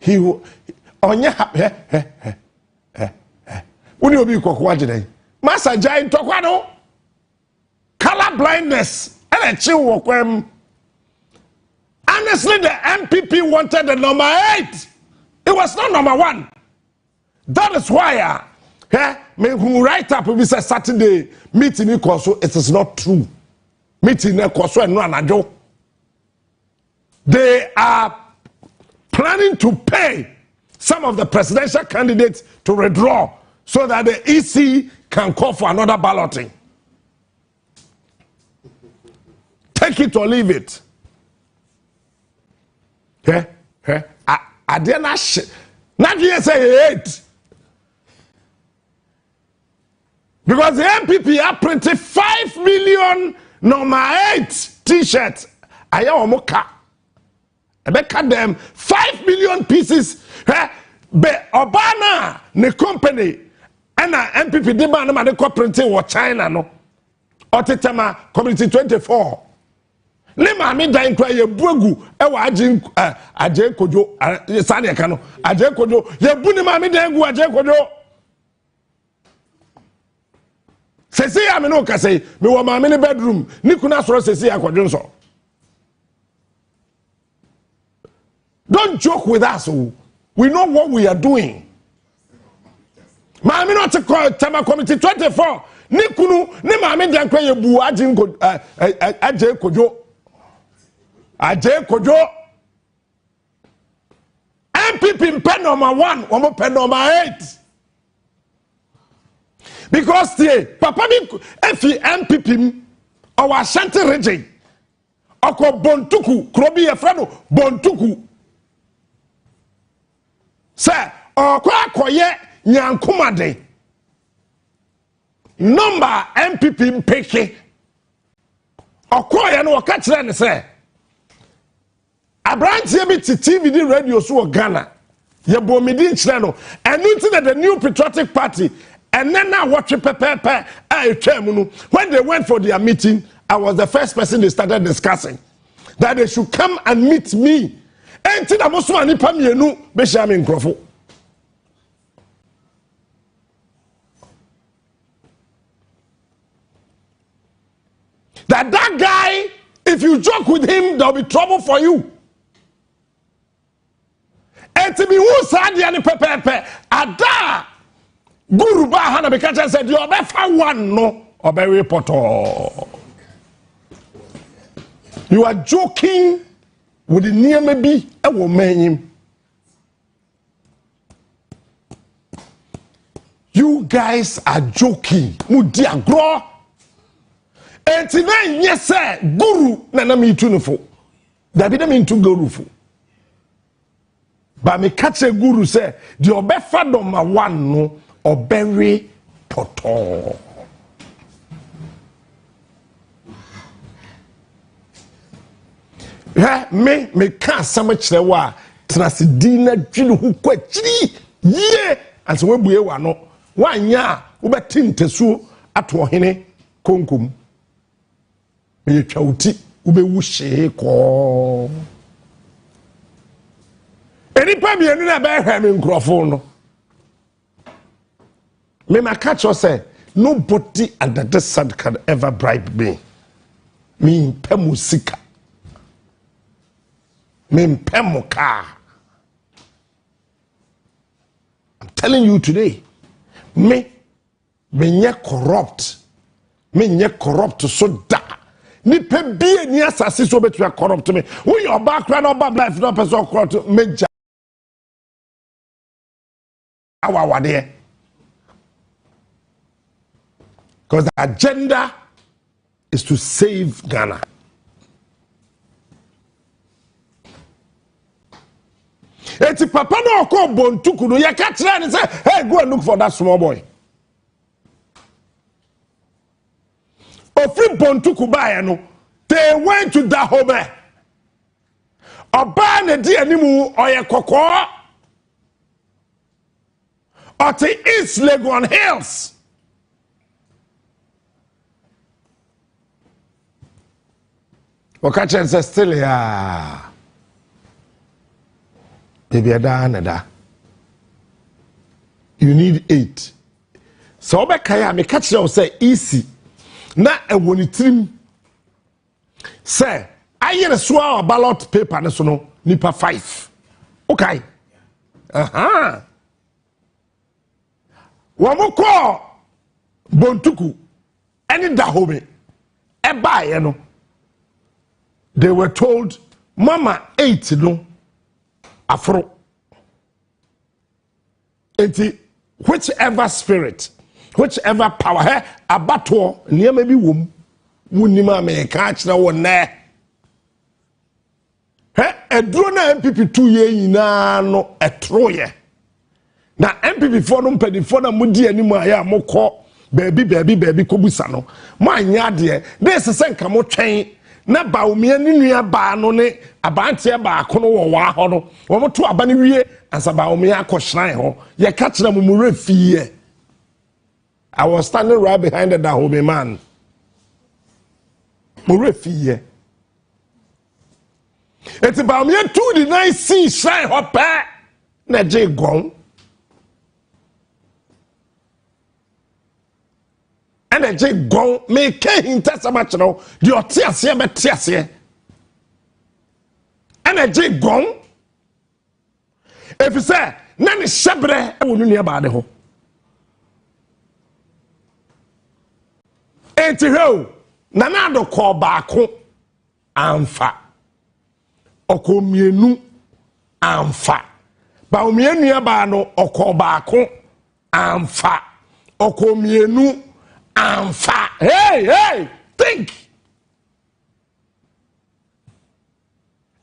he onye uni obi kokwa jide masa jai tokwa no color blindness and a chill wokwem. Honestly, the MPP wanted the number 8. It was not number 1. That is why me who write up we say Saturday meeting it is not true. Meeting and they are planning to pay some of the presidential candidates to withdraw so that the EC can call for another balloting. Take it or leave it. I dare not say 8. Because the MPP are printed 5 million number 8 t-shirts. I cut them 5 million pieces. But Obama, the company, and the MPP demand they printing what China no. Otetema Community 24. Ne maame dan kwa ye buagu e wa aje kojo sane ka no aje kojo ye bu ne maame dan gu aje kojo sesi ya me no ka sei me wo maame ne bedroom ni kuna soro sesi ya kojo nso. Don't joke with us. We know what we are doing. Maame no te ko tema Committee 24 ni kunu ne maame dan kwa ye bu aje kojo Aje Kojo MPP pen number 1, omo pen number 8. Because the Papa if MPP our Ashanti region oko Bontuku krobi e frano Bontuku say okwa akoye nyankumade number MPP mpeke okoye no oka kire ne say Abrantie bi TV di radio so Ghana ye bo medin kire no enu nti the new patriotic party and then now watch pepepe when they went for their meeting I was the first person they started discussing that they should come and meet me enti na moso ani pa mienu be sha me nkrofo that guy if you joke with him there'll be trouble for you. Enti mi hu sadia ni pepepe ada guru ba ha na be catch said you obefa one no obewe poto. You are joking with the near maybe e wo manyim. You guys are joking. Mudi agro. Enti na nyese guru na mi tunufo. Dabi na mi tu guru fo. But me catch a guru say the obefa number 1 no obere poto. Me can't so much the wa trasidina dwene hu kwachiri ye anse we bue wa no wanya wo betintesu ato hene konkom me twauti wo be wuhye ko enipa bienu na be hwe me nkrofo no me ma catch you say nobody under the sun can ever bribe me pemusika me pemuka. I'm telling you today me nye corrupt so da ni pe bie ni asase so betu corrupt me wo your background or bad life no person corrupt me ja awa there. Because the agenda is to save Ghana. Eti papa no ko bontuku no ya ka kire ni say hey go and look for that small boy. Ofri bontuku bae no they went to Dahomey. Oba na di animu oye kokko. Oti East Legon Hills. Okachen say still ya. Baby ada. You need 8. So obekaya me catch you say easy. Na ewoni trim. Say aye the swa ballot paper ne so no nipa 5. Okay. Wamukọ Bontuku any Dahome Ebaye no. They were told Mama 8 no afro. Enti whichever spirit, whichever power, abato near maybe womb, munima me catch na one ne. A drone MPP 2 years na no a troye. Na MPP 4 no pedi 4 na mudi anima ya moko baby kobusa no. Ma nya de this senka mo twen na ba omia ni nua ba no ne abantie ba ko no wo ho no. Wo mo to aba ne wie ansa ba omia akohran ho. Ye catch na mumure fie. I was standing right behind the Dahome man. Mure fie. It's about me to the nice sea shine hop na je gon. And a je gon me can hinta so much no the otiase be tiase. And a je gon. If you say na ni shebre e wonu nua ba de ho. Enti ho na na do ko baako amfa. Oko mienu amfa ba omienu ya ba no oko baako amfa oko mienu amfa. Hey think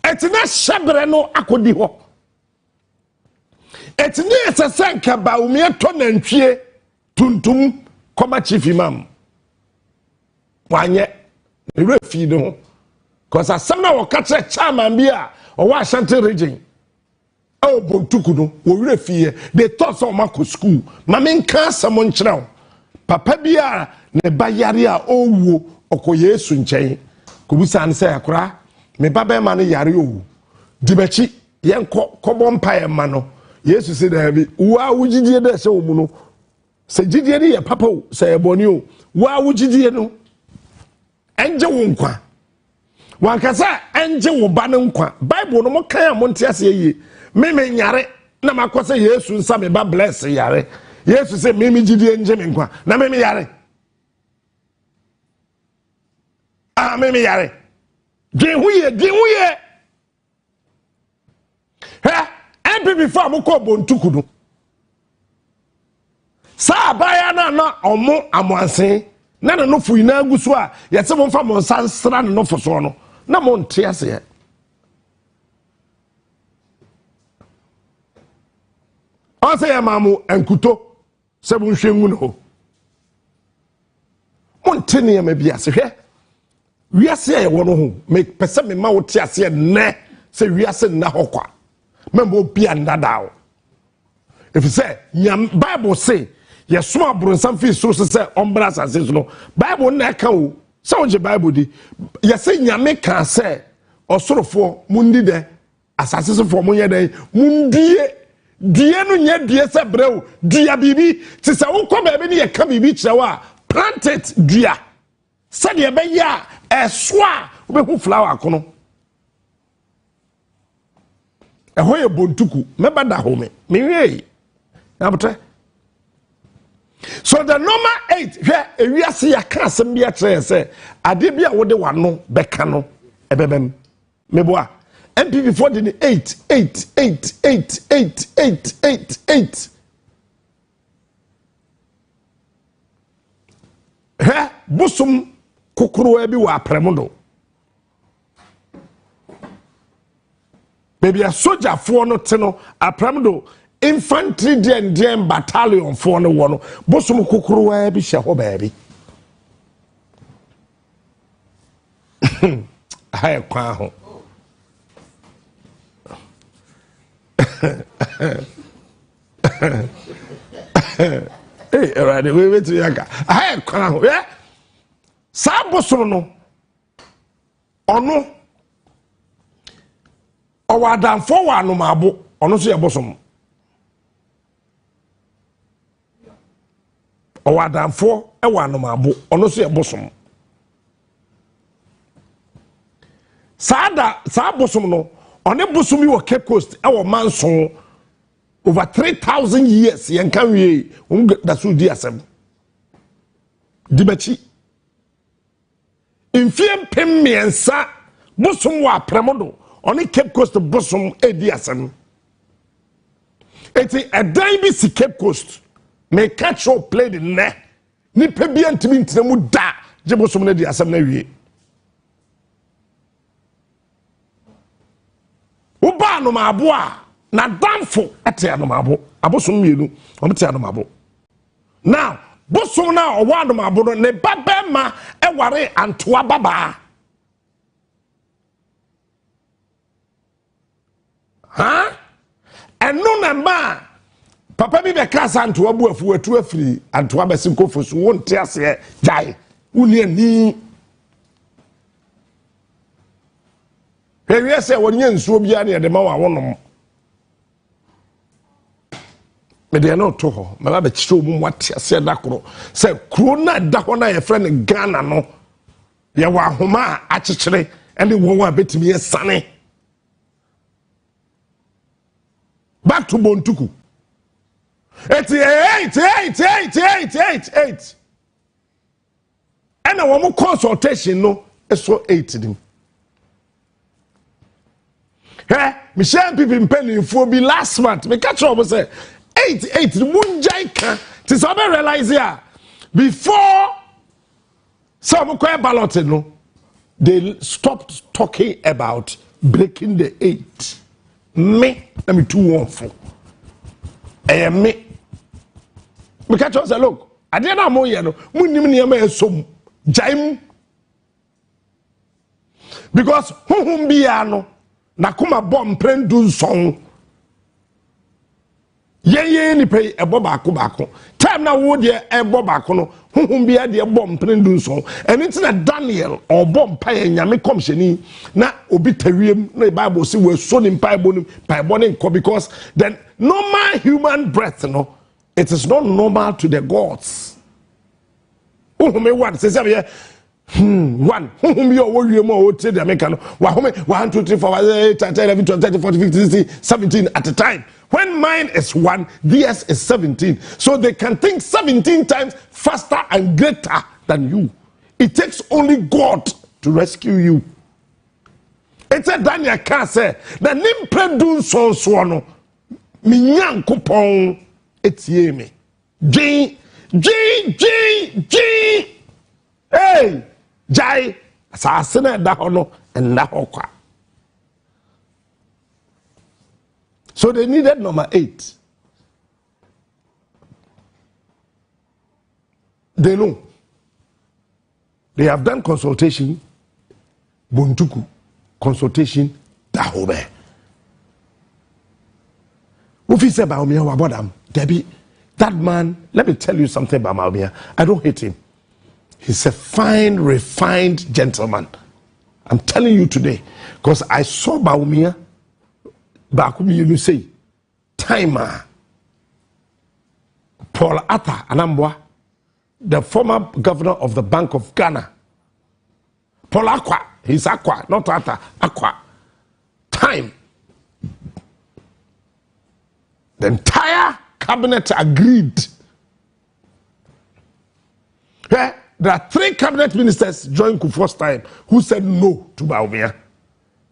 etina shabre no akodi ho etini esesenka ba omieto nantwie tuntum koma chief imam wanye refi no. Because as some now catch a chairman bia or wa Ashanti region. Oh, Bontuku no, we refie. They thought so much school. Mamin can someone chrown. Papa bia ne bayaria owo oko Yesu nchen. Kubusa an say akra. Me baba man yare owo. Dibechi yen kobo mpa ma no. Yesu say there be wa wujidie de se omu no. Se jidie ni ye papa o se eboni o. Wa wujidie no. Enje wo nkwa. Wankasa enje wo ba ne nkwa Bible no mo kan amonte ase yi me nyare na makose Yesu nsa me ba bless yare Yesu se me gidi enje me nkwa na me yare me yare din huye MPP for mo ko Bontuku no sa baya na omo amoansen na no fu ina guso a yese mo fa mo sansra no fo so no na mo nte ase ase ya mamu enkuto se bu nhwengu no mo nte ne ya mabia se hwe wiase ya wo no ho me pese me ma wo te ase ne se wiase na hokwa membo bia ndadawo if you say Bible say yes ma bronsam fi so say ombra asase so no Bible na ka o say o je Bible di yes nyame ka say osorofo mundi de asase so fo munye de mundie die no nya die se breu dua bibi ti say won ba bi ne ka bibi kirewa plant it dua say de be ya eso a wo be hu flower kono hoye Bontuku meba da home me wie na so the number 8 where ewiase ya ka asem bia kire say ade bia wo de wano beka no ebebem meboa MPP for the 8 busum kokoro bi wa premudo baby a soldier for no teno apremudo infantry den battalion for no one busum kokoro bi hye ho baabi hay kwa ho right we to yaga hay kwa ho sa busum no ono owadamfo wa no mabo ono so ye bosom o wadamfo e wa anomabo ono so ye bosom saa bosom no one bosom yi wo Cape Coast e wo manson over 3,000 years yen kan wie da so di asem di bachi infiem pem miensa bosom wa premodo one Cape Coast bosom e di asem eti edan bi si Cape Coast me catch up play the ne ni pe bi antimi ntinemu da je bosom ne di asem na wie uba no mabo a na damfo ete no mabo abosom mienu omete no mabo now bosom na owa no mabo no ne babema e ware antoa baba ha eno na ma papa bi be kasa antoa bu afu atu afiri antoa besinko so wonte ase jai uni ani Ewie se wonye nsuo bia na de ma wa wonom. Me de no to ho, me ba be kire omu wate ase da koro. Se kuro na da ho na ye friend Ghana no. Ye wa homa a kikire ene won wa betimi esane. Back to Bontuku. 88. Ene wo mo consultation no eso 8 dim. Michelle people penny for be last month. Me catch up say 88 munjaika. Tis I realize here before some ballot no, they stopped talking about breaking the 8. Me, let me 214. Me catch up say look, I didn't know you know. Munimni some jaim because whom be no. Na kuma bom prendu song ye ni pay ebo baako time na wo de ebo baako no honhom bia de bom prendu song and it's na Daniel or bom pay nyame komsheni na obi tawiem na Bible say we so ni Bible because then normal human breath no it is not normal to the gods honhom one say one whom you are more to the American 1 2 3 4 8 10 11 12 13 14 15 16 17 at a time. When mine is 1, theirs is 17. So they can think 17 times faster and greater than you. It takes only God to rescue you. It's a Daniel can say the name predun son swano minyan kupon etie me. G hey Jai asasina da hono and da hokwa. So they needed number 8. They know. They have done consultation. Bontuku consultation dahobe. Ufi say Baumia wabodam. Debbie, that man, let me tell you something about Baumia. I don't hate him. He's a fine, refined gentleman. I'm telling you today. Because I saw Baumia, Bakumi, you say, timer. Paul Atta Anambwa, the former governor of the Bank of Ghana. Paul Aqua, he's Aqua, not Atta, Aqua. Time. The entire cabinet agreed. Yeah? There are 3 cabinet ministers during Kufuor's time who said no to Baumia.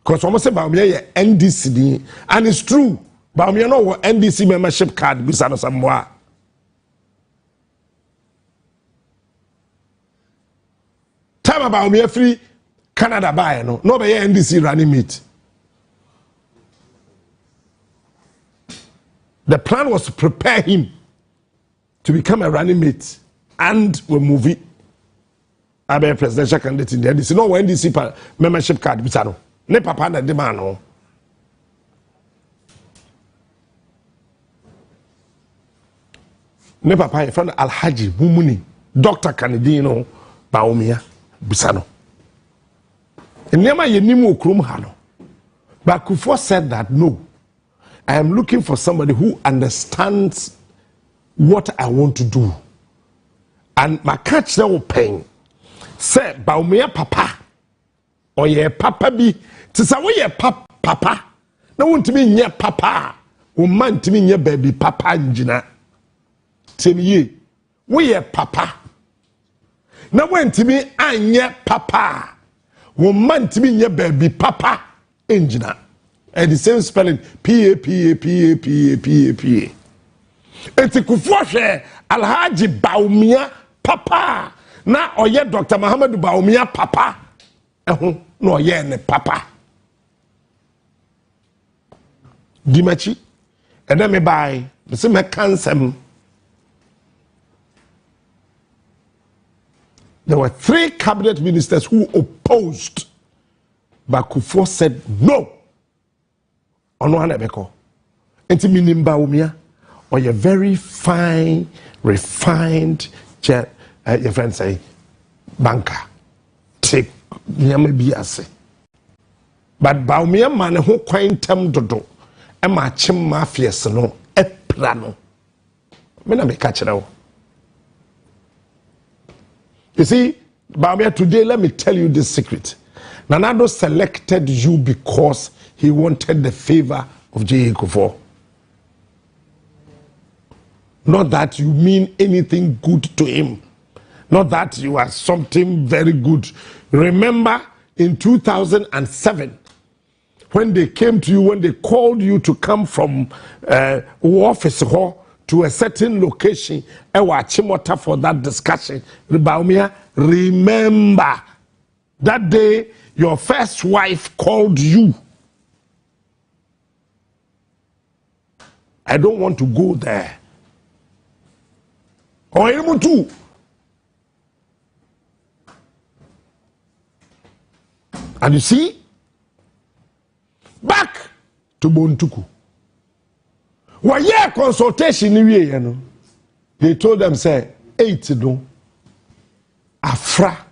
Because almost say Baumia is NDC. And it's true. Baumia no NDC membership card bisano samwa. Time about Baumia free Canada buy no be NDC running meet. The plan was to prepare him to become a running mate and we move it. I be a presidential candidate in the NDC. No NDC membership card bisano. Ne papa na demand no. Ne papa in front of Alhaji Mumuni, Dr. Canadino Baumia bisano. And nema ye nimu okrum hano. But Kufuor said that no. I am looking for somebody who understands what I want to do. And my catch that will pain. Say, Baumia papa. Or ye papa be. Tisa we ye papa. No one to me nye papa. Woman to me nye baby papa njina. Tell ye. We ye papa. No one to me anye papa. Woman to me nye baby papa njina. And the same spelling P-A-P-A-P-A-P-A-P-A-P-A. Eti kufuoshe Alhaji Baumia papa na oye Dr. Muhammad Baumia papa no oye ne papa Dimachi and then me buy the same cancel. There were 3 cabinet ministers who opposed, but Kufuor said no. ONUA nebeko enti minim Baumia or a very fine, refined, your friend say, banker. Take maybe ase. But Baumia man who quaint tem dodo, a matching mafia no, a plano. Mena me catch it out. You see, Baumia, today let me tell you this secret. Nanado selected you because he wanted the favor of J.A. Kufuor. Not that you mean anything good to him. Not that you are something very good. Remember in 2007, when they came to you, when they called you to come from office to a certain location, for that discussion, remember that day your first wife called you. I don't want to go there. Or anyone too. And you see, back to Bontuku. One year consultation, they told them, say, 8 no. Afra.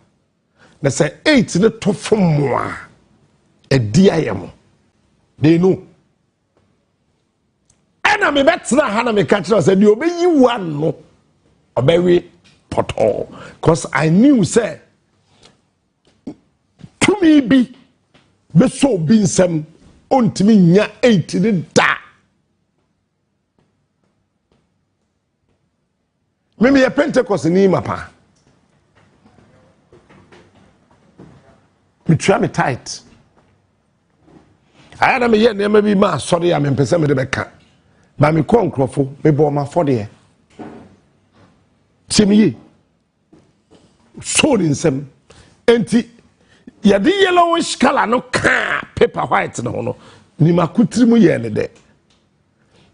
They say, 8 no to from moi. A DIM. They know. And I bet na Hannah me catch us said, you obey you one no. A very portal. Because I knew, say, to me be so being some on to me nya 8 da. Maybe a Pentecost in Imapa. Me try me tight. I had a me yet never be ma sorry I'm in person with the back. But me con crofo me bought my 40. See me sold in some empty. Ya di yellowish color no ka paper white no ni makutri ye ne de.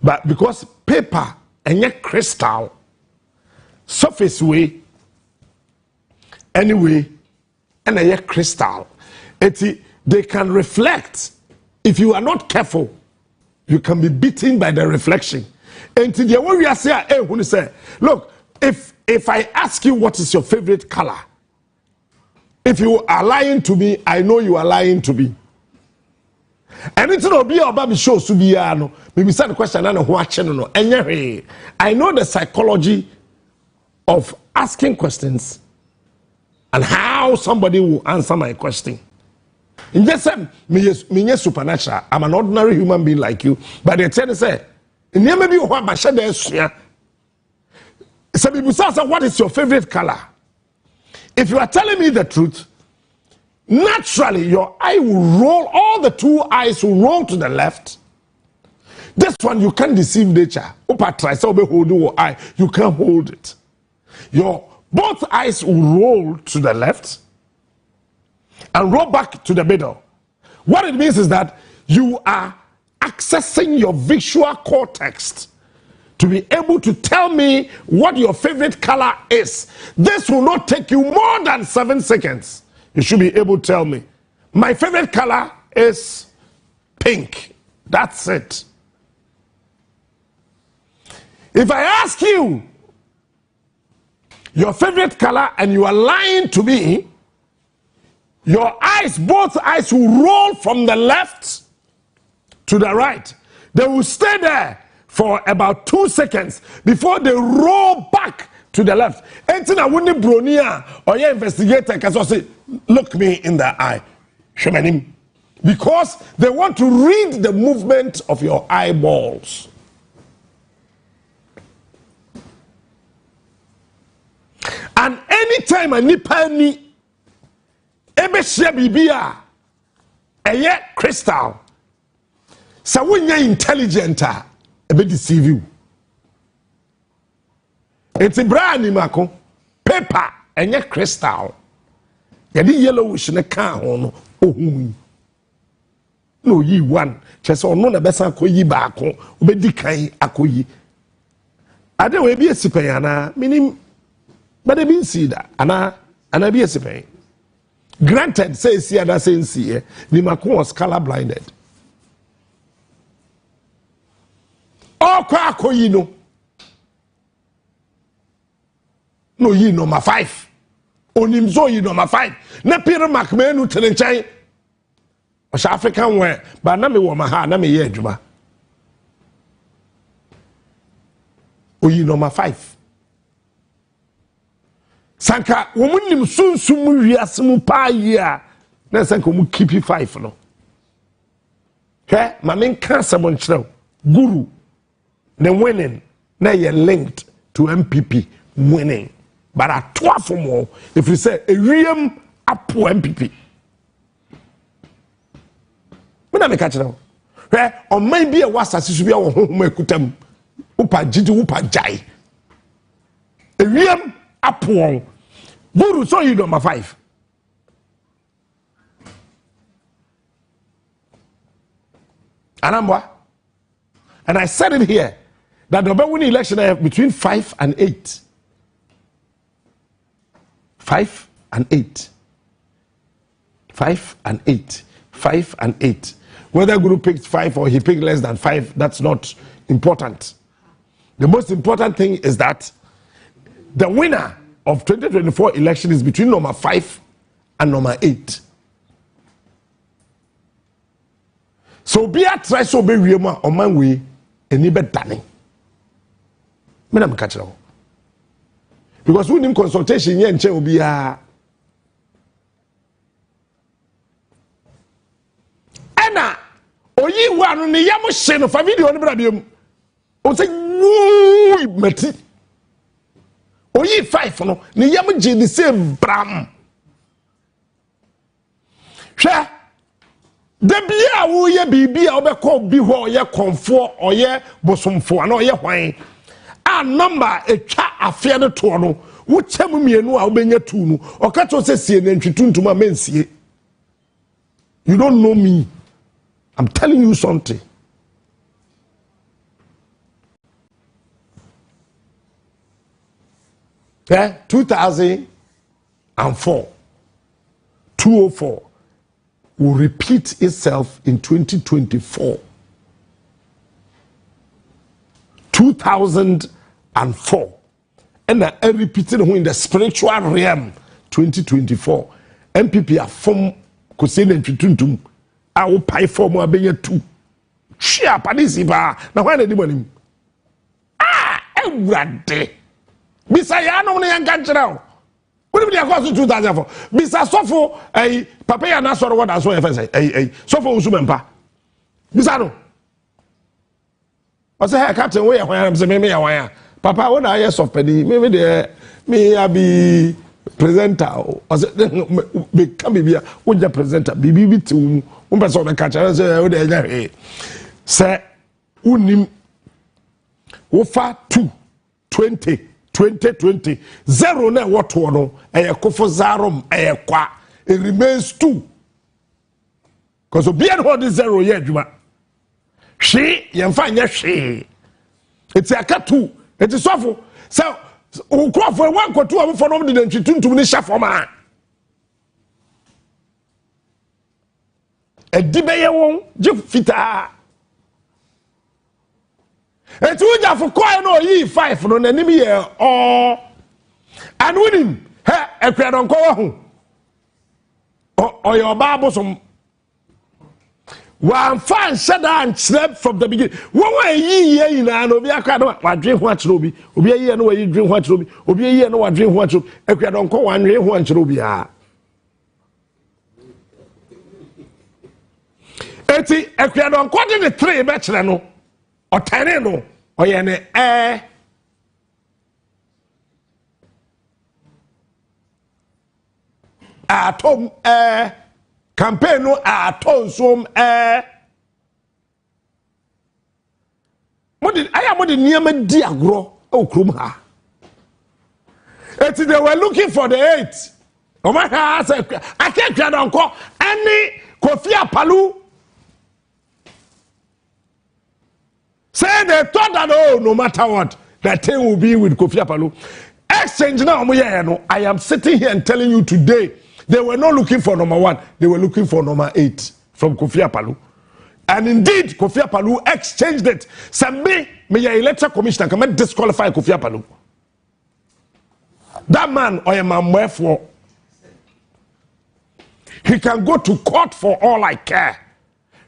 But because paper and yet crystal surface way anyway and a yet crystal they can reflect. If you are not careful, you can be beaten by the reflection. And today when we are saying, hey, when you say, look, if I ask you what is your favorite color, if you are lying to me, I know you are lying to me. And it's not be about me shows to be no. Maybe start the question and watching no. And I know the psychology of asking questions and how somebody will answer my question. In just me supernatural. I'm an ordinary human being like you. But they tell me say, maybe you want my shadow. So people say, what is your favorite color? If you are telling me the truth, naturally your eye will roll, all the 2 eyes will roll to the left. This one you can't deceive nature. You can't hold it. Your both eyes will roll to the left and roll back to the middle. What it means is that you are accessing your visual cortex to be able to tell me what your favorite color is. This will not take you more than 7 seconds. You should be able to tell me. My favorite color is pink. That's it. If I ask you your favorite color and you are lying to me, your eyes, both eyes will roll from the left to the right. They will stay there for about 2 seconds before they roll back to the left. Anything I wouldn't bronia or your investigator can say, look me in the eye. Shemanim. Because they want to read the movement of your eyeballs. And anytime a nipa ni ebe share bibia eye crystal sa wonya intelligent ebe deceive you. It's brand mako paper enye crystal. Yadi yellowish ne ka ho no ohun. No yi one chese ono na besa akoyi baako obedi kan akoyi. Ade we bi esipen ana minim but they been see that and I be a granted says here that says here the Mako was color blinded. Oh Kwaku you know. No ye number 5. Onimzo ye number 5. Na pira makmenu tenenchai. Osh African way but na me wo maha na me ye adwuma. Oyi number 5. Sanka womunim sunsum wiasemu pa yia na sanka mu keep 5 no he ma men kan sabon chiro guru the winning na ye linked to MPP winning but atoa fomo if you say ewiem apo MPP me na me ka chiro he o man bi e wasase su bi e wo honhom akutam upa gidi upa jai ewiem apo Guru, so you number 5. Anambwa. And I said it here that the winning election between 5 and 8. 5 and 8. 5 and 8. 5 and 8. Whether Guru picked 5 or he picked less than 5, that's not important. The most important thing is that the winner of 2024 election is between number 5 and number 8. So be a try so be wiema on my way any bet danny. Me na catch now. Because we need consultation here and will be a Anna oyi wanu ni yamu sheno fa video ni bra biom. O say woo meti. Oyi 5 no ni yam je the same bram hwe da bia wo ye bibia obekọ bi ho ye konfo oye bosomfo na oye hwan a number etwa afia ne to no wo chem mienu a obenya tu no okacho se sie na ntwituntum a mensie. You don't know me. I'm telling you something. Yeah, 2004, 204 will repeat itself in 2024. 2004, and I repeated in the spiritual realm. 2024, MPP are from Kusene and Chituntum. I will pay for more being 2. Share participa. Now when anybody? Every day. Bisa ya no ne yanka nkyerɛw woni bi akɔ so 2004 bisa sofo papa ya na sɔre wada so efe say sofo usu mempa bisa no o say ha captain we ya hwan am say me ya hwan papa wo na yes of pedi me de me abi presenter o say me come bia wo ja presenter bibi bi ti wo person be catch say wo de nya say unim wo fa 2020 0 na what no kofo zarom kwa it remains 2 because obi an hold 0 ye adwuma hwe yemfa nya hwe it's aka 2 it is sofo so ukrofo wan kotu amfo no de ntwituntum ni hyafoma edibeye won je fita etu uja for coin no yi 5 no nanim ye and winim he ekradon ko ho o your bible some One fan shut down slept from the beginning. What were ye in an Obiaka? What drink what ruby? Obia no way drink what ruby. Obia no one drink what ruby. If you don't call one drink what ruby. Eti, if you don't call the three bachelor no or teneno or yene air. At home air. Campaign no aton som Modi aya modi niam di agro o krum ha. They were looking for the 8. Oma ha say I can't try don call any Kofi Apalu. Say they thought that no matter what that thing will be with Kofi Apalu. Exchange now no. I am sitting here and telling you today. They were not looking for number 1. They were looking for number 8 from Kofi Apalu. And indeed, Kofi Apalu exchanged it. Sambi, may electoral commissioner can disqualify Kofi Apalu. That man, or a man, wherefore, he can go to court for all I care.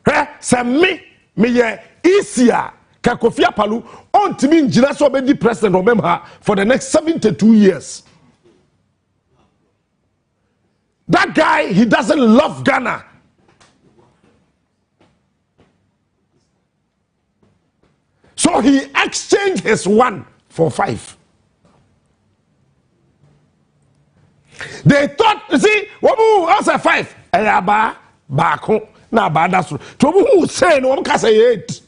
Sambi, may easier. Kofi Apalu on to be Ghanacelebs president remember for the next 72 years. That guy, he doesn't love Ghana. So he exchanged his 1 for 5. They thought, you see, what else a 5? Ayaba, Bako, na badasu. To who say no one can say 8.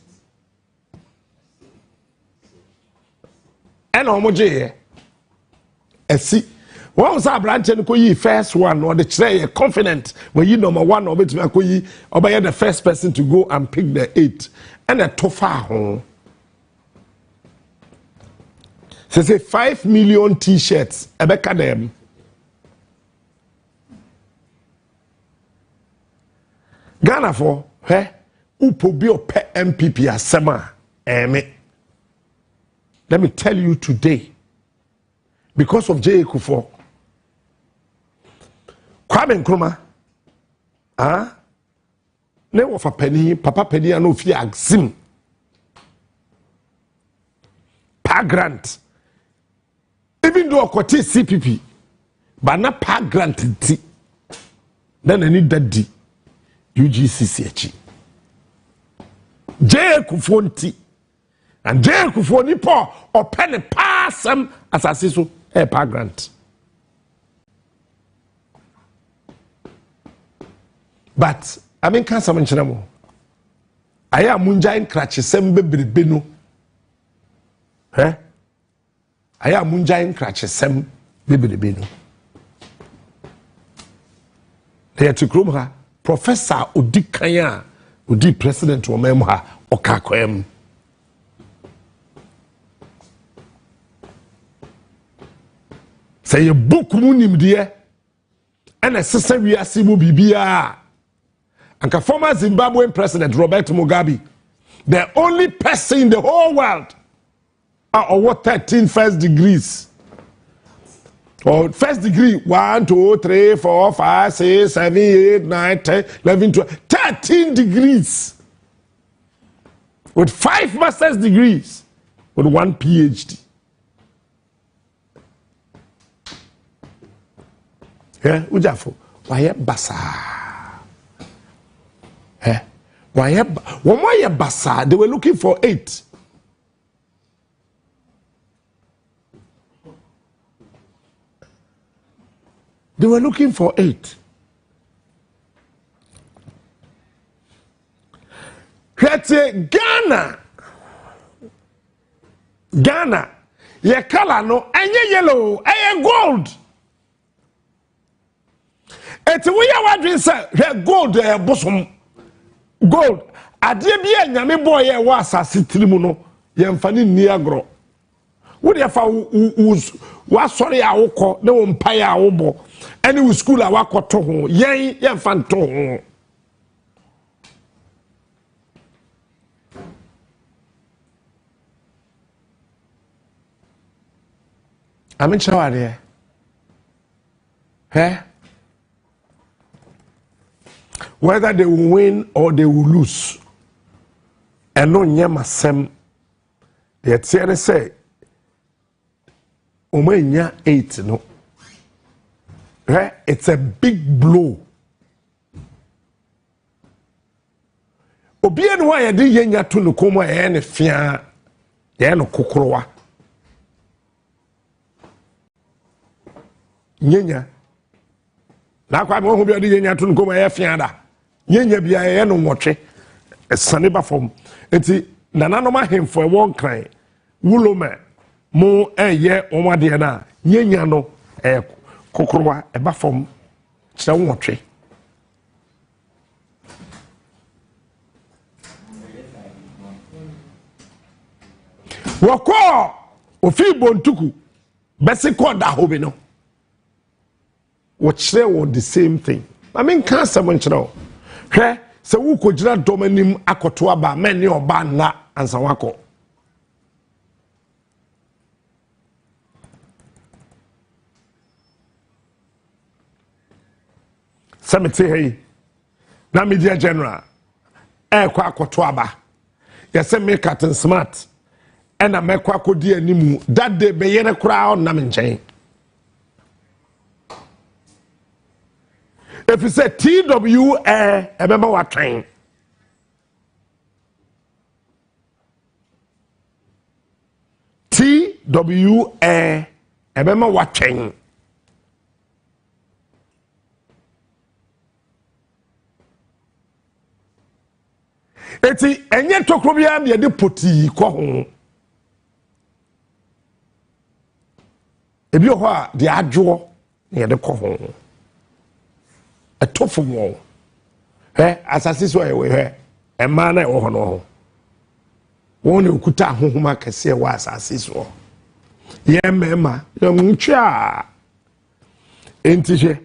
And homoje, see. One say branch and koyi first one or the tray confident when you number 1 or bet me koyi or by the first person to go and pick the 8 and a tofa home. Say 5 million t-shirts ebeka them. Ghana for upo bi ope MPP asema eme. Let me tell you today, because of J. Kufo, Kwame Nkrumah, ne wofa penny, Papa penny ano fi agsim. Pa grant. Even though kwati CPP, but na pa grant ti. Then I need that D. UGCCH. J. Kufo nti. And J. Kufo ni po or penny pass some asasiso pa grant. But I mean, can't summon Chinamo. I am Munjain Cratch, Sembe Bribino. I am Munjain Cratch, Sem Bribino. They are to Krumha, Professor Udikaya, Udi President Omemha, Okakwem. Say a book munim dear, and a sister we are Simu Bibia. And the former Zimbabwean president Robert Mugabe, the only person in the whole world are what 13 first degrees. Or first degree 1, 2, 3, 4, 5, 6, 7, 8, 9, 10, 11, 12, 13 degrees. With 5 master's degrees, with 1 PhD. Yeah, Ujafo, why basa? Why basa? They were looking for 8. They were looking for 8. Ghana. Ye color no, and ye yellow, and ye gold. It's we are what we say, gold, bosom. Gold. Adebia nyame boy ye was asitirimu no, ye mfani niagro. What if was sorry a woko, no umpire a wobo, and we school a wako toho, ye fanto. I'm in shower there. whether they will win or they will lose. And no nyama sem. The tiere say, Omenya 8 no. It's a big blow. Obi enu wa yedi yenya to no komo e ne fia ye no kokorowa. Nyenya. Na kwa me ho bi odi yenya to no komo e fia da. Nyenya bia ye no nwotwe. Esane ba fom. Enti nananom ahemfo e won kran. Wulome mo eye omade na nyenya no kokorowa e ba fom kire nwotwe. Wako ofi bontuku besi called da hobe no. Watch on the same thing. I mean can't someone know. He se wo kojira domanim akoto aba men ne oba na ansa wako. Samete hey na media general kwa akoto aba. Yese me Captain Smart and a Kwaku animu that day be yene crowd na menchen. If you say TWA, remember what train? TWA, remember what train? Eti enye tokrobia me de poti ko ho. Ebi ho a de adwo na ye de ko ho. Etofo wo. Asase so ye e ma na e wo ho no ho. Won ne okuta ahohoma kese wa asase so. Ye mema, ye ntwa. Entije.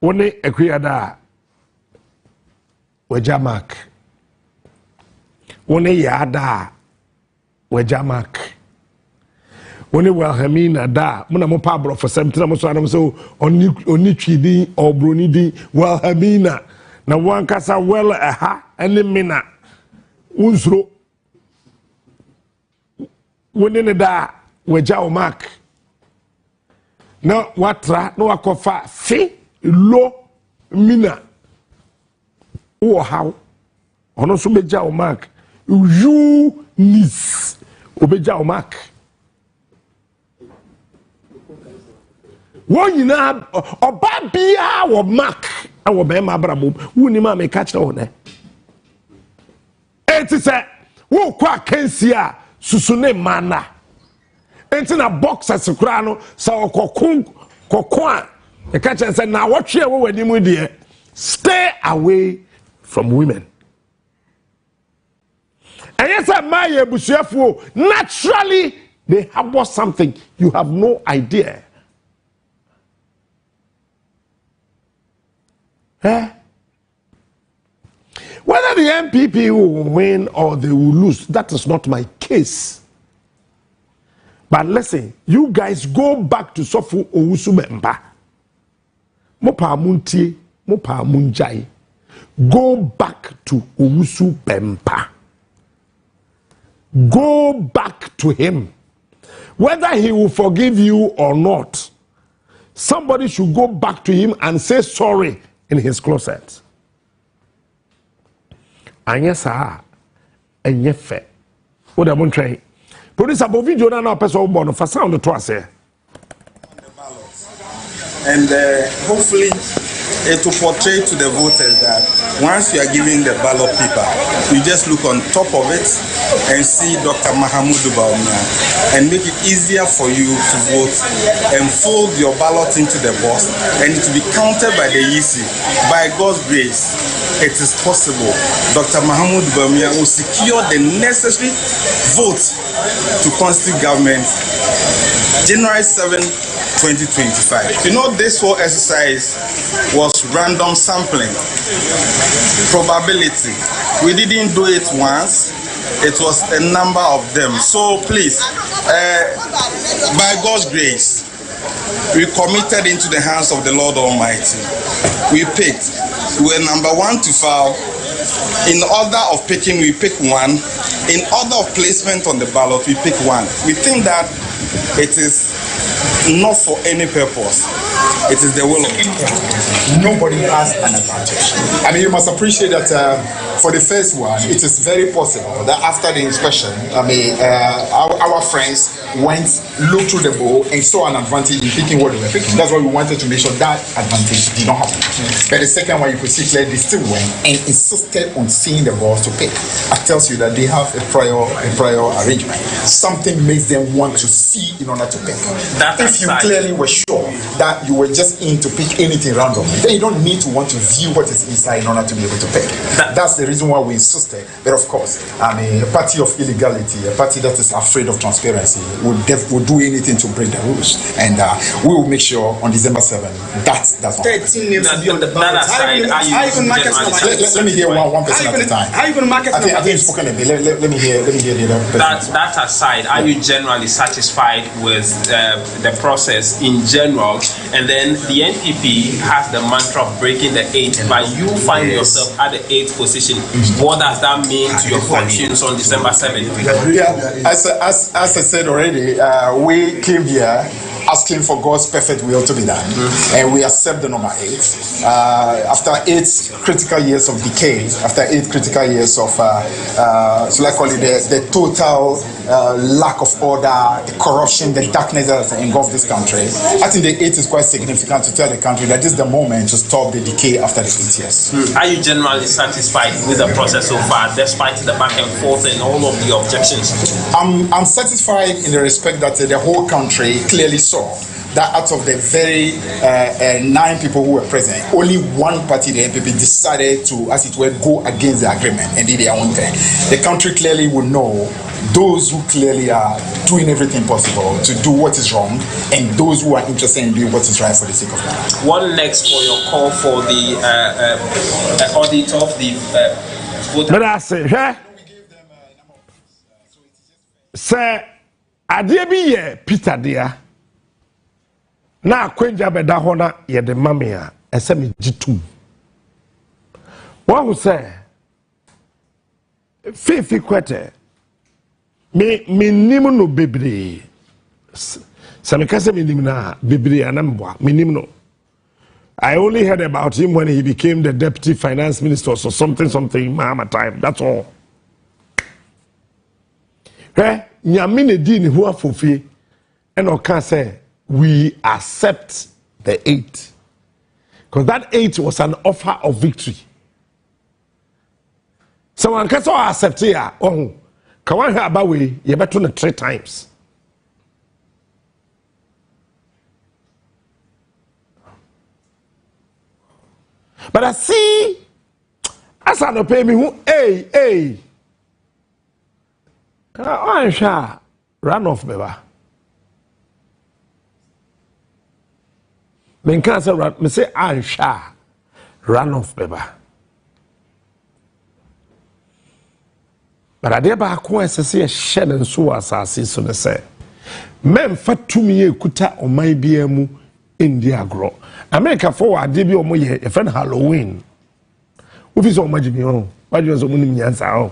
Woni ekuyada wajamak. Woni yada wajamak. Woni Wilhelmina da muna mo pa bro for 17 mo so anam so oni twidi obroni di Wilhelmina na wankasa well aha ene mina unsuro woni ne da wajamak na watra na wakofa fi lo mina wo haw ono so beja o mark you nis obeja o mark won yina oba bia wo mark awo be ma brabo woni ma me ka kire wo ne enti se wo kwa kansi a susune mana enti na boxers kura no sa kokon a e ka kire se na wotwe wo wani mu de stay away from women. And yes, my busuafo naturally they have something you have no idea. Whether the MPP will win or they will lose, that is not my case. But listen, you guys go back to Sofu Owusu Bemba. Mopa Munti, Mopa Munjai. Go back to Owusu Bemba. Go back to him. Whether he will forgive you or not, somebody should go back to him and say sorry in his closet. And yes, sir. And yes, fair. What I want to try. Produce a video now, person born for sound to us here. And hopefully it will portray to the voters that once you are giving the ballot paper, you just look on top of it and see Dr. Mahamudu Bawumia and make it easier for you to vote and fold your ballot into the box and it will be counted by the EC. By God's grace, it is possible. Dr. Mahamudu Bawumia will secure the necessary votes to constitute government January 7, 2025. You know, this whole exercise was random sampling, probability. We didn't do it once, it was a number of them. So please, by God's grace, we committed into the hands of the Lord Almighty. We picked we're number 1 to file. In order of picking, we pick 1. In order of placement on the ballot, we pick 1. We think that it is not for any purpose. It is the will of God. Nobody has an advantage. I mean, you must appreciate that for the first one, it is very possible that after the inspection, I mean, our friends looked through the bowl and saw an advantage in picking what they were picking. That's why we wanted to make sure that advantage did not happen. But the second one, you could see clearly they still went and insisted on seeing the balls to pick. That tells you that they have a prior arrangement. Something makes them want to see in order to pick. If you clearly were sure that you were just in to pick anything randomly, then you don't need to want to view what is inside in order to be able to pick. That's the reason why we insisted. But of course, I mean, a party of illegality, a party that is afraid of transparency, will do anything to break the rules. And we will make sure on December 7th that's not 13 names to be on the ballot. Let me hear one person at a time. How are you going to market? I think you've spoken a bit. Let me hear the other person. That aside, are you generally satisfied with the process in general? And then the NPP has the mantra of breaking the 8, but you find yourself at the 8th position. What does that mean to your functions on December 7th? Yeah, as I said already, we came here asking for God's perfect will to be done, and we accept the number 8. After 8 critical years of decay, after 8 critical years of, so I call it the total lack of order, the corruption, the darkness that has engulfed this country, I think the 8 is quite significant to tell the country that this is the moment to stop the decay after the 8 years. Are you generally satisfied with the process so far, despite the back and forth and all of the objections? I'm satisfied in the respect that the whole country clearly saw that out of the very 9 people who were present, only one party, the NPP, decided to, as it were, go against the agreement and did their own thing. The country clearly will know those who clearly are doing everything possible to do what is wrong, and those who are interested in doing what is right for the sake of God. What next for your call for the audit of the voter? But I say, sir, I did be here, Peter dear. Na kwenja beda hona ye de mamia ese me jitu wa hu say fifi kwete me nim no bebre se me kase me nim na bebre anamboa me nim no. I only heard about him when he became the deputy finance minister or something mama time, that's all. Nyame ne di ne hu afofie and o kan say we accept the 8, because that 8 was an offer of victory. So one can accept here. Oh, can one hear about we? You better 3 times. But I see, as I don't pay me who, hey, I'm sure run off, baby. Men can't say run. Me say I'm sure run off, baby. But I did back when I say a shed and so as I see so they say. Men fat to me kuta on my BMU India grow. America for a debut or my a friend Halloween. Who is on my Jimmy? Why do you want to answer?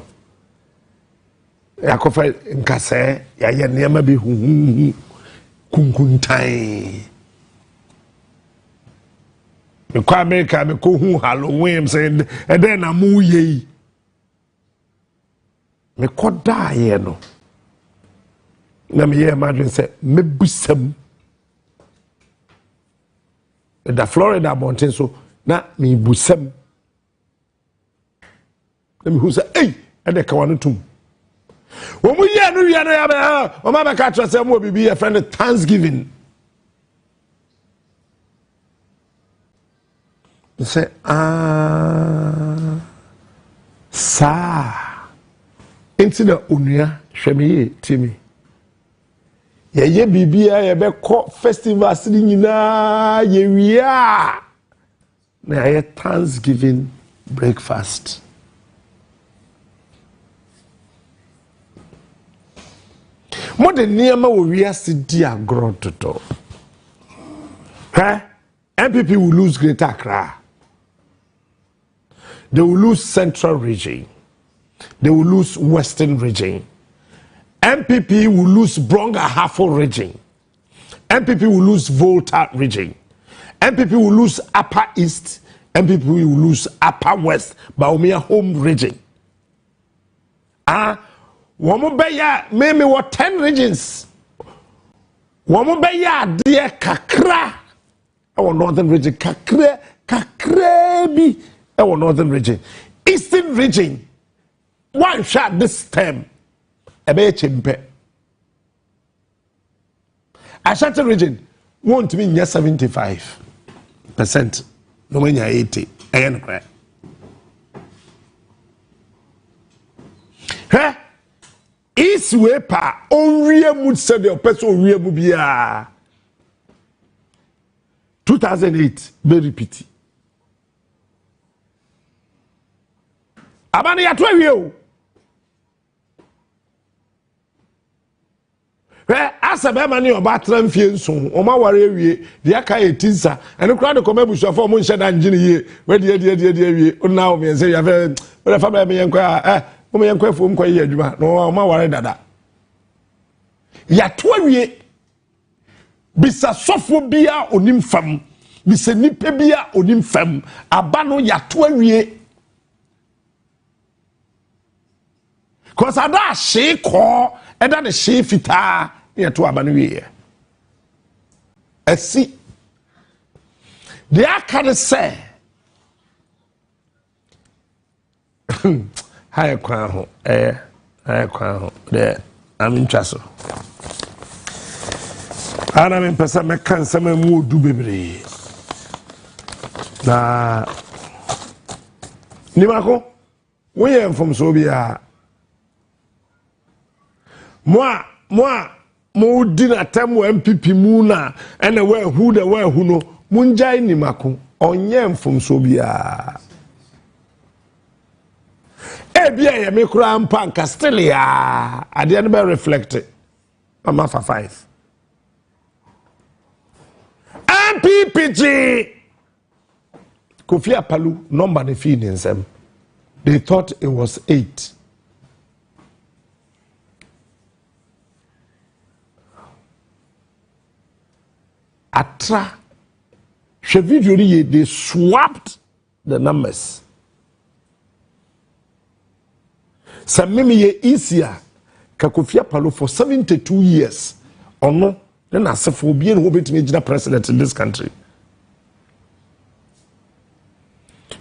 I could find in Casse, ya near maybe who kunkuntai. Me kwa America me ko hu Halloween saying and then I move ye. Me ko da ye no. Na me hear imagine say me busam. The Florida mountain so na me busam. Na me who say hey and the kawanu tum. When we hear no ya o ma ka trust say mo bibi a friend Thanksgiving. Say sa into the ONUA hweme timi ye bibia ye be ko festival sini nyina ye wia na ye Thanksgiving breakfast mo de niam wo wia se di agro toto MPP will lose Greater Accra. They will lose Central Region. They will lose Western Region. MPP will lose Bronga Hafo Region. MPP will lose Volta Region. MPP will lose Upper East. MPP will lose Upper West. Baumia Home Region. Wamubeya, maybe what 10 regions. Wamubeya, dear Kakra. Our northern region. Kakrebi. Our northern region. Eastern region. One shot this term. Ebe chimpe. Ashanti region won't mean 75%. No when you're 80. Again, cry. Huh? East wepa onwie mood said the person onwie mu bia 2008 be repeat abani ya twa wie o asabe mani oba tramfie nso o ma ware wie de aka etinsa ene kura de koma busuafo mo nhye da ngine ye we de wie ona o me nse ya fe we fa ba me yenkwa Omo yankwa fo mkwa yi adwuma no ma ware dada ya to awie bisa sofo bia onim fam bisa nipa bia onim fam aba no ya to awie cause ada she ko eda ne she fita ya to aba no wie asi de aka say Hi Kwaku, hi Kwaku. There, I'm interested. And I'm in person. Me can say me more do baby. Na, ni mako, we am from Sobia. Moi, mo dinner time MPP muna, and the way who no, munjai ni mako. Onye from Sobia. Ebia ye me kura mpanka still ya ade no be reflected mama for 5 MPPG Kofi Apalu number ne fi nsem they thought it was 8 atra she video they swapped the numbers. Samimi ye easier ka Kofi Apalu for 72 years ono then asefo obi en wo betimi gina president in this country.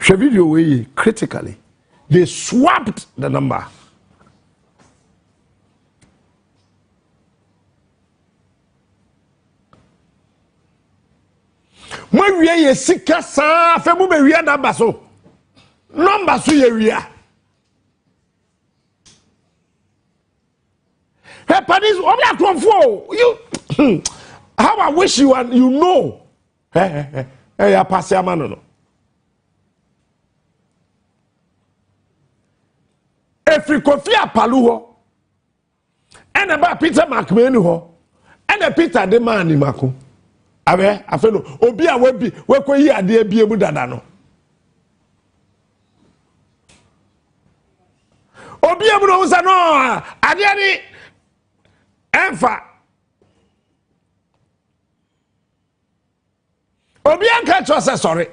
She video we critically they swapped the number. When we ye sika sa fe mo be wi number so ye wi. Hey, Polities, you. How I wish you and you know. Hey, I pass your man. No. If you Kofi Apalu, and about Peter McMahon, and a Peter the man in Maku. Abe, I feel Obia Webby, where could you be able to dano? Obia was a no, Adiani. Enfa Obian catch us sorry.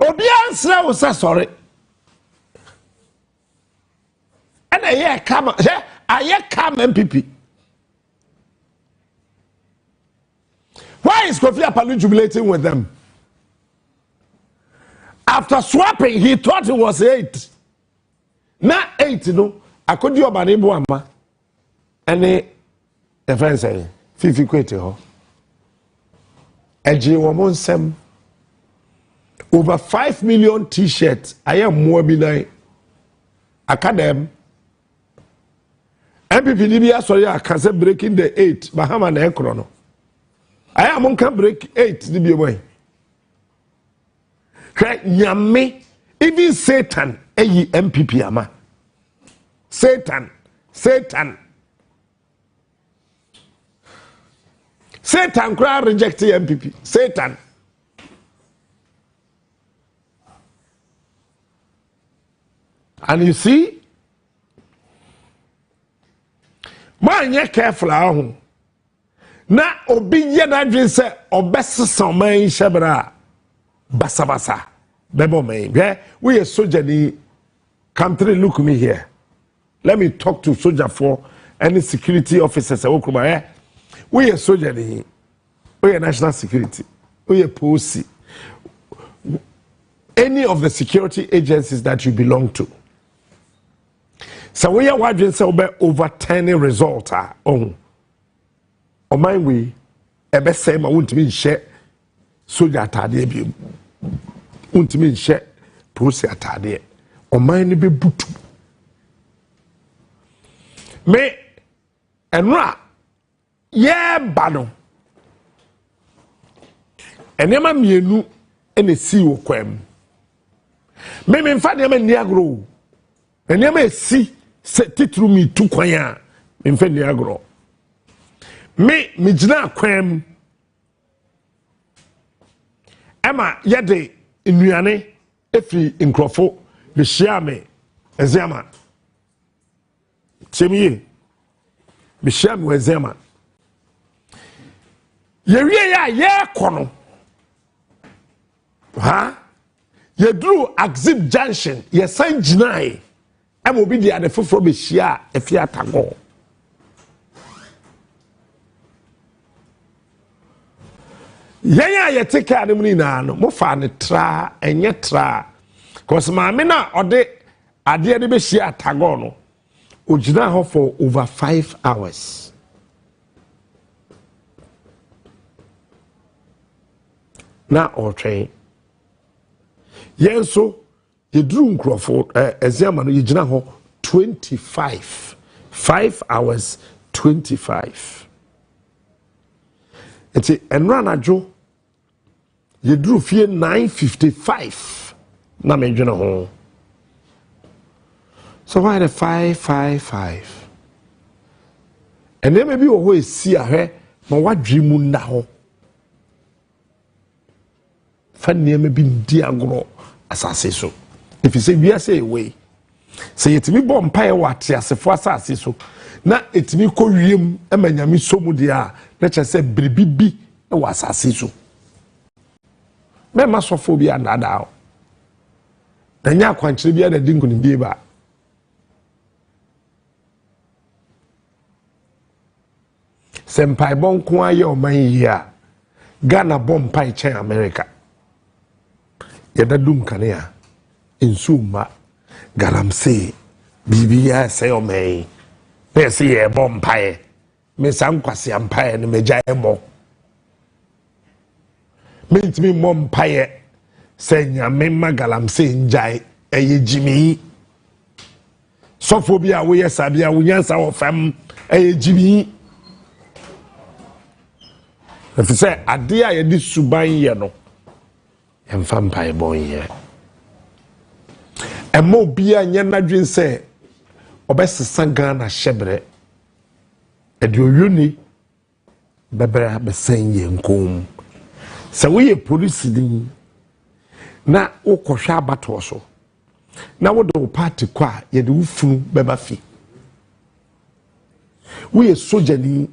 Obian sra was sorry. And a year come MPP. Why is Kofi Apalu jubilating with them? After swapping, he thought it was 8. Not 8, no. I could do about Ibuama and the friend say, Fifi Quete ho. A G1 sem over 5 million t-shirts. I am more benign. Academ MPP Libya, sorry, I can say breaking the 8, Bahama and Ekrono. I am on can break 8, Libya way. Yame, even Satan, MPP ama. Satan cry reject MPP. Satan. And you see, man, you're careful ahụ. Na obi ye na dwen se obesesa man shebra basabasa bebo man. Yeah, we a soldier ni country look me here. Let me talk to soldier for any security officers. We a soldier ni. We a national security. We a police. Any of the security agencies that you belong to. So we are watching say overturning result on my way ebe say ma wontimi nhye soldier atade bi wontimi nhye police atade o man ni be butu me enra ye ba no enema mienu ene si wo kwam me mfa de ma ni agro enema esi se titru mi tu kwan a me mfa ni agro me jina kwam ema yede nnuane efi nkrofo be hia me eziama chemiye be hia me eziama yewie ya ye kono ha yedru Axip Junction ye san jinai ema obi dia de foforo be hia efi atago yenya ye take ade mu ni na no mo fa ne tra enye tra cause maame na ode ade de be hia atago no ogina ho for over 5 hours na otwe yenso yedru nkrofo eziama no yegina ho 5 hours 25 eti enra najo yedru fie 9:55 na menjena ho so why the 5:55 and then maybe wo esi ahwe ma wadwe mu na ho fa niam bi ndi agro asase so if you say we are say way say yetimi bom pae wate asefo asase so na etimi ko wiem emanyame somu de a na che say bribibi e wa asase so me masofo bi andada o na nya kwankyere bi na dinkuni bi ba senpai bonko aye o man yi a Ghana bom pai chen America yeda dum kane a insuma galamse bibia say o man be say ye bom pai me san kwase ampai ne mejae mo mentimi mom pai say nyame magalamse njai eye jimi sofobia wo yesabia wo nyansa wo fam eye jimi if you say ade a ye di suban ye no emfa mpai bon ye emo bia nya nadwen say obesesa Ghana shebre ede oyuni bebra besen ye nkom se we police din na ukohwa abato so na wo do party kwa ye de ufunu beba fi we soldier ni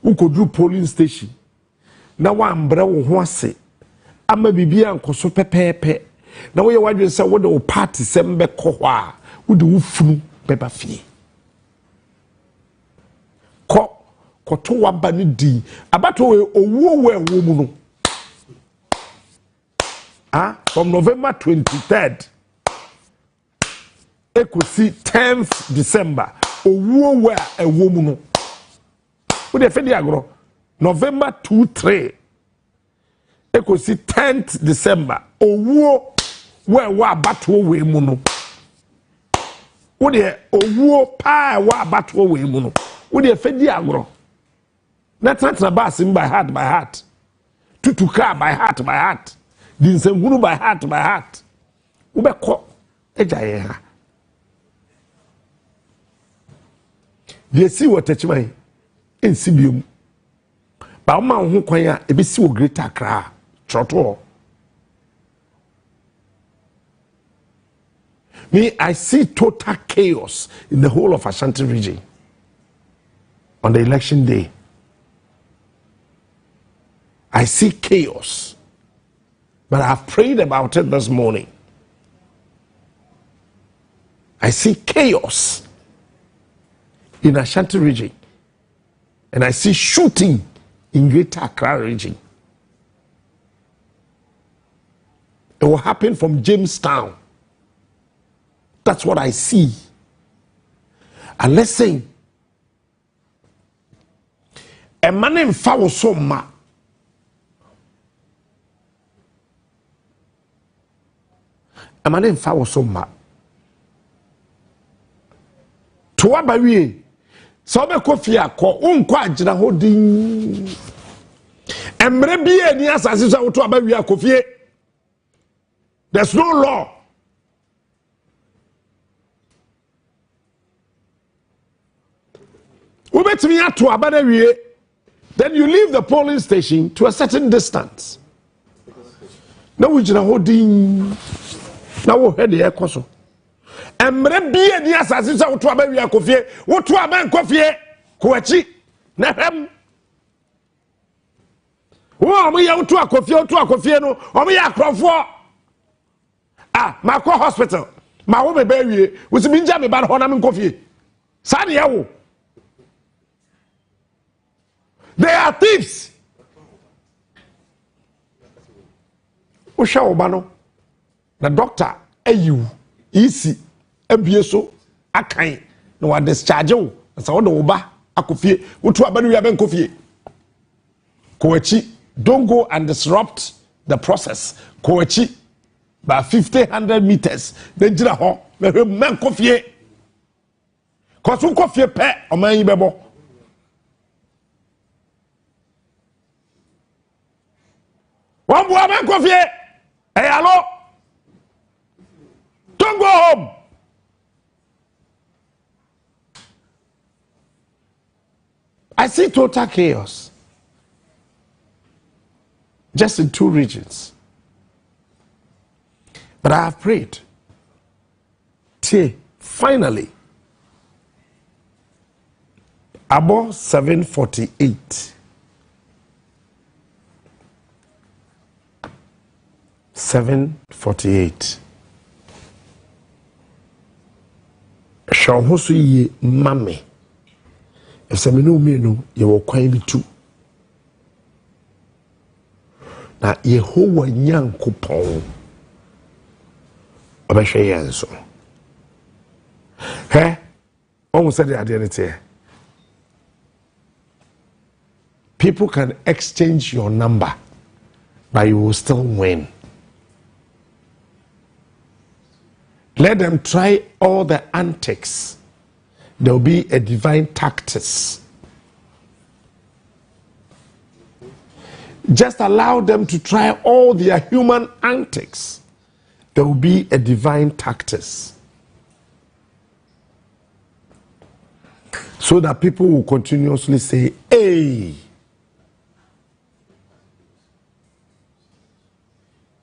ukodru polling station na wa mbra wo ho ase ama bibia nkoso pepepe na wo ye wadwen se wo do party sembe ko a wo de ufunu beba fi ko to waba ni di abato we owuo we wo mu no from November 23rd ekosi 10th December owuo we ewo mu no wo de fedi agro November 23 ekosi 10th December owuo we wa abato we mu no wo de owuo pa wa abato we mu no wo de fedi agro not passing by heart tutu car by heart dinsengunu by heart ubeko ejaye ha de si wotachimai ensi biom ba ma ho kwan a ebesi wo Greater Accra troto Me, I see total chaos in the whole of Ashanti region on the election day. I see chaos. But I've prayed about it this morning. I see chaos in Ashanti region. And I see shooting in Greater Accra region. It will happen from Jamestown. That's what I see. And let's say, a man in Fawosoma. A man in Fawosoma. To Abawi. So be kofi akọ unkọ agina hodin emre bia ni asase so to Abawi akofie. There's no law. Ubetimi ato Abadawie, then you leave the polling station to a certain distance. Now we jina hodin. Now we head the ekoso. Emre bia ni asase so to Abawi akofie, wo to aban kofie ko achi na hem. Wo omo ye wo to akofie no, omo ye akrofo. Ah, Maakye hospital. Ma wo be bawie, wo si binja me ba ho na me kofie. Sa de yawo. They are thieves. Usha obano. The doctor ayu easy ebieso akan no wa discharge wo. Sa wo de wo ba akofie, wo to abanu ya ben kofie. Koachi, don't go and disrupt the process. Koachi by 100 meters. Then jira ho, men kofie. Cause who kofie pe o man yibebo. One boy man kofie. Hey, hello. Don't go home. I see total chaos. Just in 2 regions. But I have prayed. Finally, about 7:48. 7:48. Shawhosu ye mame. If some no me no, you will quite be too. Na Yehowa Nyankopon obehwe yenso he almost said the identity. People can exchange your number but you will still win. Let them try all the antics. There will be a divine tactics. Just allow them to try all their human antics. There will be a divine tactics. So that people will continuously say, hey,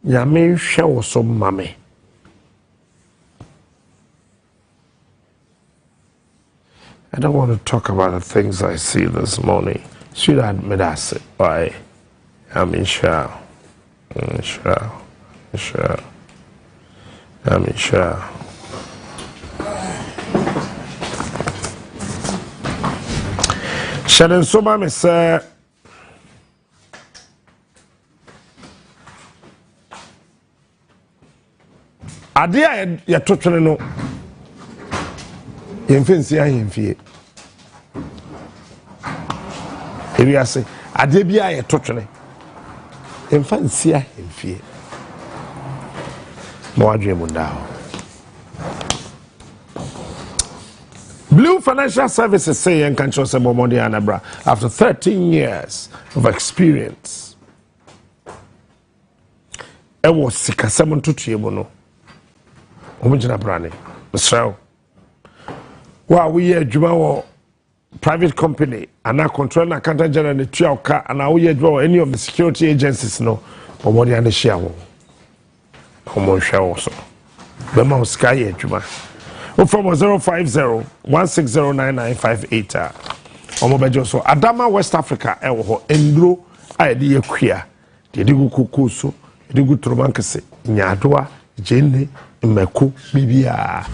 Yame shewo so mame. I don't want to talk about the things I see this morning. Should I admit that? Why? I'm in show. Shannon Soma me say ade a ya totwene no yemfensi ahemfie ebiase ade bia ya totwene yemfansi ahemfie moadwe mundao. Blue Financial Services say in control Sebomodi Anabra after 13 years of experience. It was Sikasemon to Chiebono. Omijina Brani. So, while we are Juma private company and now control na counter general the Tuaka and now we are any of the security agencies no Omodi and the Shiawo. Omon Shao also. bema osika ye adwuma o from 05016099958 omo bejo so Adama West Africa e wo ho enduro a de yakua de digu kokoso digu tromankese nyadoa jenne mmako bibia